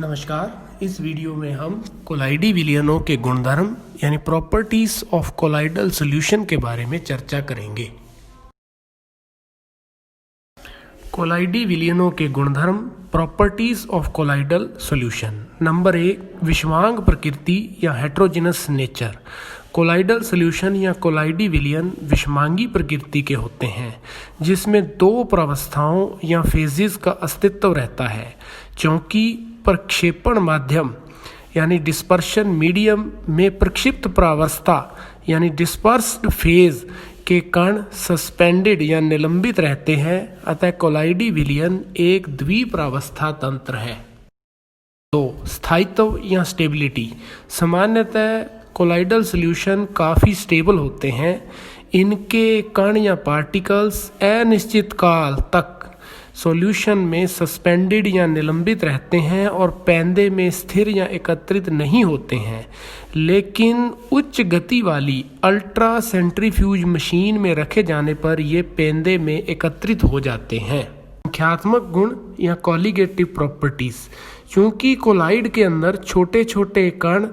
नमस्कार। इस वीडियो में हम कोलाइडी विलयनों के गुणधर्म यानी प्रॉपर्टीज ऑफ कोलाइडल सॉल्यूशन के बारे में चर्चा करेंगे। कोलाइडी विलयनों के गुणधर्म properties of colloidal solution. Number 1, विषमांग प्रकृति या हेट्रोजिनस नेचर। कोलाइडल सॉल्यूशन या कोलाइडी विलयन विषमांगी प्रकृति के होते हैं, जिसमें दो प्रावस्थाओं या फेजेस का अस्तित्व रहता है। क्योंकि प्रक्षेपण माध्यम यानी डिस्पर्शन मीडियम में प्रक्षिप्त प्रावस्था यानी डिस्पर्स्ड फेज के कण सस्पेंडेड या निलंबित रहते हैं, अतः कोलाइडी विलयन एक द्विप्रावस्था तंत्र है। तो स्थायित्व या स्टेबिलिटी। सामान्यतः कोलाइडल सॉल्यूशन काफ़ी स्टेबल होते हैं। इनके कण या पार्टिकल्स अनिश्चित काल तक सॉल्यूशन में सस्पेंडेड या निलंबित रहते हैं और पैंदे में स्थिर या एकत्रित नहीं होते हैं, लेकिन उच्च गति वाली अल्ट्रा सेंट्रीफ्यूज मशीन में रखे जाने पर ये पैंदे में एकत्रित हो जाते हैं। संख्यात्मक गुण या कोलिगेटिव प्रॉपर्टीज। चूंकि कोलाइड के अंदर छोटे छोटे कण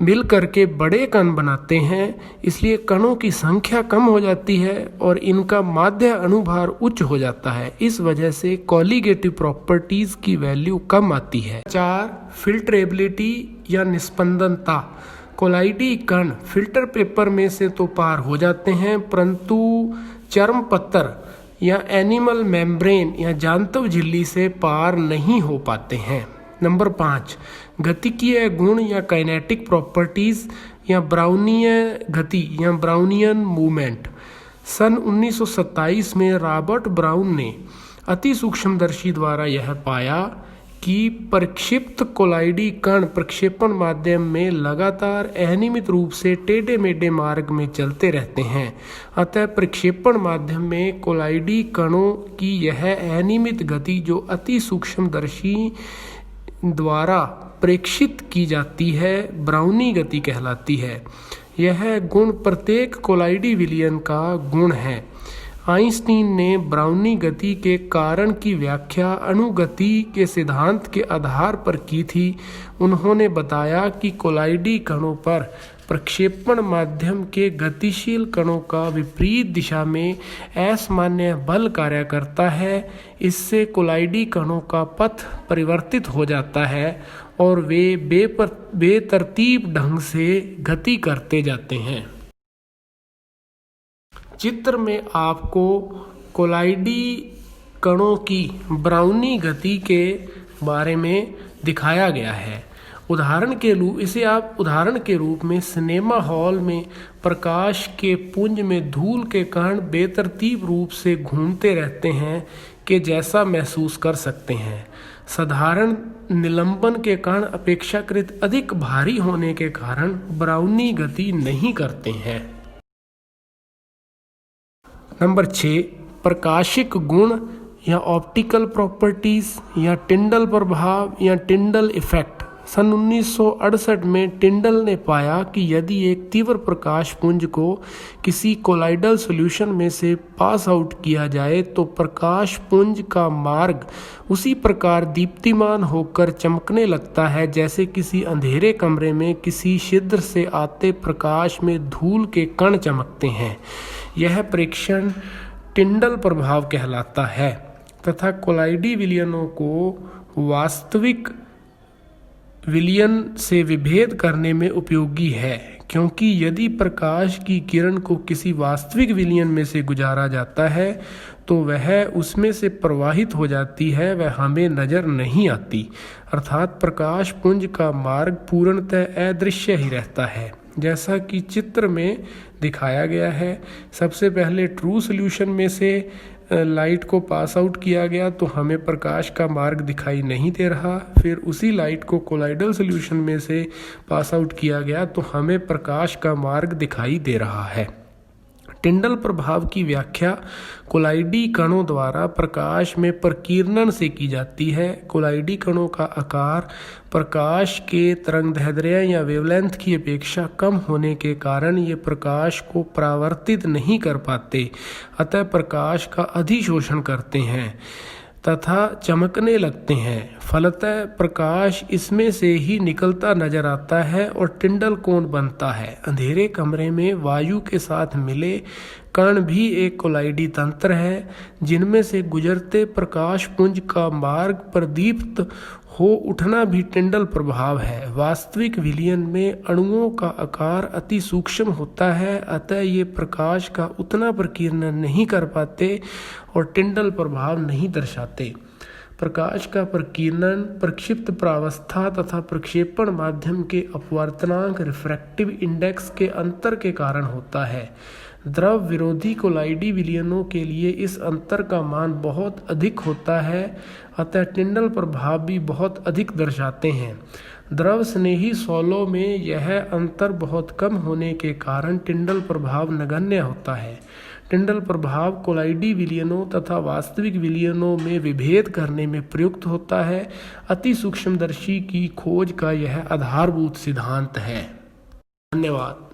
मिल करके बड़े कण बनाते हैं, इसलिए कणों की संख्या कम हो जाती है और इनका माध्य अणुभार उच्च हो जाता है। इस वजह से कोलिगेटिव प्रॉपर्टीज की वैल्यू कम आती है। 4, फिल्ट्रेबिलिटी या निस्पंदनता। कोलाइडी कण फिल्टर पेपर में से तो पार हो जाते हैं, परंतु चर्म पत्तर या एनिमल मेम्ब्रेन या जांतव झिल्ली से पार नहीं हो पाते हैं। नंबर 5, गतिकीय गुण या काइनेटिक प्रॉपर्टीज या ब्राउनीय गति या ब्राउनियन मूवमेंट। सन 1927 में रॉबर्ट ब्राउन ने अति सूक्ष्मदर्शी द्वारा यह पाया कि प्रक्षिप्त कोलाइडी कण प्रक्षेपण माध्यम में लगातार अनियमित रूप से टेढ़े मेढ़े मार्ग में चलते रहते हैं। अतः प्रक्षेपण माध्यम में कोलाइडी कणों की यह अनियमित गति जो अति सूक्ष्मदर्शी द्वारा प्रेक्षित की जाती है, ब्राउनी गति कहलाती है। यह गुण प्रत्येक कोलाइडी विलयन का गुण है। आइंस्टीन ने ब्राउनी गति के कारण की व्याख्या अणुगति के सिद्धांत के आधार पर की थी। उन्होंने बताया कि कोलाइडी कणों पर प्रक्षेपण माध्यम के गतिशील कणों का विपरीत दिशा में असामान्य बल कार्य करता है। इससे कोलाइडी कणों का पथ परिवर्तित हो जाता है और वे बेतरतीब ढंग से गति करते जाते हैं। चित्र में आपको कोलाइडी कणों की ब्राउनी गति के बारे में दिखाया गया है। उदाहरण के रूप में सिनेमा हॉल में प्रकाश के पुंज में धूल के कण बेतरतीब रूप से घूमते रहते हैं के जैसा महसूस कर सकते हैं। साधारण निलंबन के कण अपेक्षाकृत अधिक भारी होने के कारण ब्राउनी गति नहीं करते हैं। नंबर 6, प्रकाशिक गुण या ऑप्टिकल प्रॉपर्टीज या टिंडल प्रभाव या टिंडल इफेक्ट। सन 1968 में टिंडल ने पाया कि यदि एक तीव्र प्रकाश पुंज को किसी कोलाइडल सॉल्यूशन में से पास आउट किया जाए तो प्रकाश पुंज का मार्ग उसी प्रकार दीप्तिमान होकर चमकने लगता है जैसे किसी अंधेरे कमरे में किसी छिद्र से आते प्रकाश में धूल के कण चमकते हैं। यह प्रेक्षण टिंडल प्रभाव कहलाता है तथा कोलाइडी विलयनों को वास्तविक विलयन से विभेद करने में उपयोगी है, क्योंकि यदि प्रकाश की किरण को किसी वास्तविक विलयन में से गुजारा जाता है तो वह उसमें से प्रवाहित हो जाती है, वह हमें नजर नहीं आती। अर्थात प्रकाश पुंज का मार्ग पूर्णतः अदृश्य ही रहता है, जैसा कि चित्र में दिखाया गया है। सबसे पहले ट्रू सॉल्यूशन में से लाइट को पास आउट किया गया तो हमें प्रकाश का मार्ग दिखाई नहीं दे रहा। फिर उसी लाइट को कोलाइडल सॉल्यूशन में से पास आउट किया गया तो हमें प्रकाश का मार्ग दिखाई दे रहा है। टिंडल प्रभाव की व्याख्या कोलाइडी कणों द्वारा प्रकाश में प्रकीर्णन से की जाती है। कोलाइडी कणों का आकार प्रकाश के तरंगदैर्ध्य या वेवलेंथ की अपेक्षा कम होने के कारण ये प्रकाश को परावर्तित नहीं कर पाते, अतः प्रकाश का अधिशोषण करते हैं। तथा चमकने लगते हैं। फलतः प्रकाश इसमें से ही निकलता नजर आता है और टिंडल कोण बनता है। अंधेरे कमरे में वायु के साथ मिले कण भी एक कोलाइडी तंत्र है, जिनमें से गुजरते प्रकाश पुंज का मार्ग प्रदीप्त हो उठना भी टिंडल प्रभाव है। वास्तविक विलयन में अणुओं का आकार अति सूक्ष्म होता है, अतः ये प्रकाश का उतना प्रकीर्णन नहीं कर पाते और टिंडल प्रभाव नहीं दर्शाते। प्रकाश का प्रकीर्णन प्रक्षिप्त प्रावस्था तथा प्रक्षेपण माध्यम के अपवर्तनांक रिफ्रैक्टिव इंडेक्स के अंतर के कारण होता है। द्रव विरोधी कोलाइडी विलयनों के लिए इस अंतर का मान बहुत अधिक होता है, अतः टिंडल प्रभाव भी बहुत अधिक दर्शाते हैं। द्रव स्नेही सॉलों में यह अंतर बहुत कम होने के कारण टिंडल प्रभाव नगण्य होता है। टिंडल प्रभाव कोलाइडी विलयनों तथा वास्तविक विलयनों में विभेद करने में प्रयुक्त होता है। अति सूक्ष्मदर्शी की खोज का यह आधारभूत सिद्धांत है। धन्यवाद।